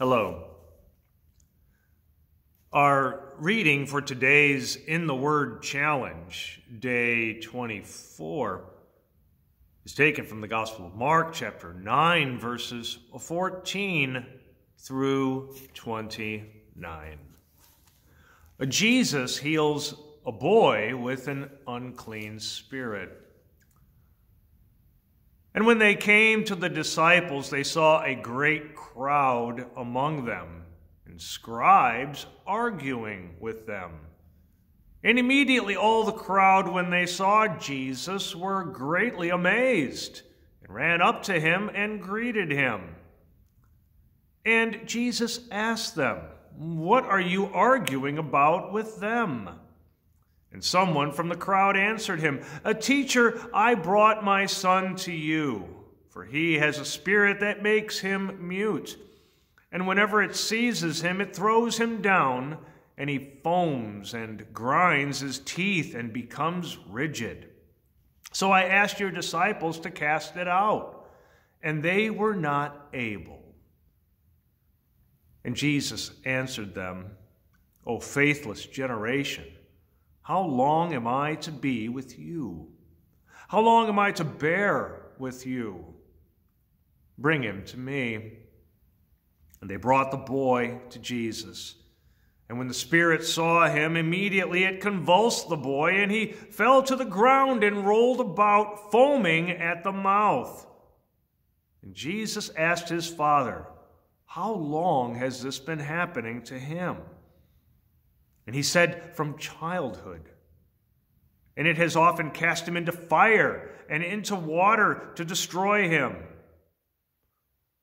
Hello. Our reading for today's In the Word Challenge, day 24, is taken from the Gospel of Mark, chapter 9, verses 14 through 29. Jesus heals a boy with an unclean spirit. And when they came to the disciples, they saw a great crowd among them, and scribes arguing with them. And immediately all the crowd, when they saw Jesus, were greatly amazed, and ran up to him and greeted him. And Jesus asked them, "What are you arguing about with them?" And someone from the crowd answered him, "Teacher, I brought my son to you, for he has a spirit that makes him mute. And whenever it seizes him, it throws him down, and he foams and grinds his teeth and becomes rigid. So I asked your disciples to cast it out, and they were not able." And Jesus answered them, "O faithless generation, how long am I to be with you? How long am I to bear with you? Bring him to me." And they brought the boy to Jesus. And when the spirit saw him, immediately it convulsed the boy, and he fell to the ground and rolled about, foaming at the mouth. And Jesus asked his father, "How long has this been happening to him?" And he said, "From childhood. And it has often cast him into fire and into water to destroy him.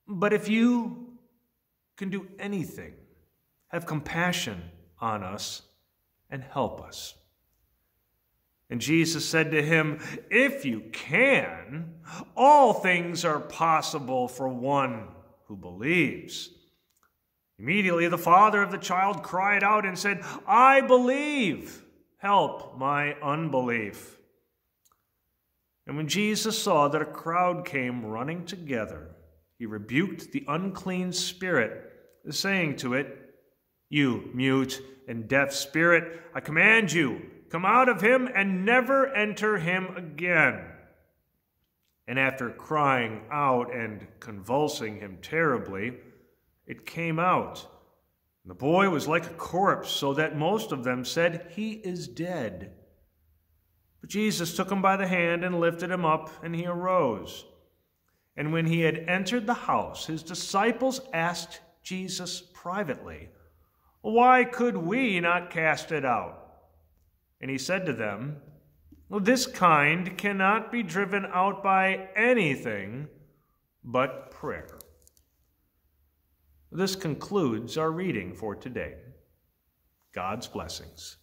But if you can do anything, have compassion on us and help us." And Jesus said to him, "If you can, all things are possible for one who believes." Immediately the father of the child cried out and said, "I believe. Help my unbelief." And when Jesus saw that a crowd came running together, he rebuked the unclean spirit, saying to it, "You mute and deaf spirit, I command you, come out of him and never enter him again." And after crying out and convulsing him terribly, it came out. And the boy was like a corpse, so that most of them said, "He is dead." But Jesus took him by the hand and lifted him up, and he arose. And when he had entered the house, his disciples asked Jesus privately, "Why could we not cast it out?" And he said to them, "This kind cannot be driven out by anything but prayer." This concludes our reading for today. God's blessings.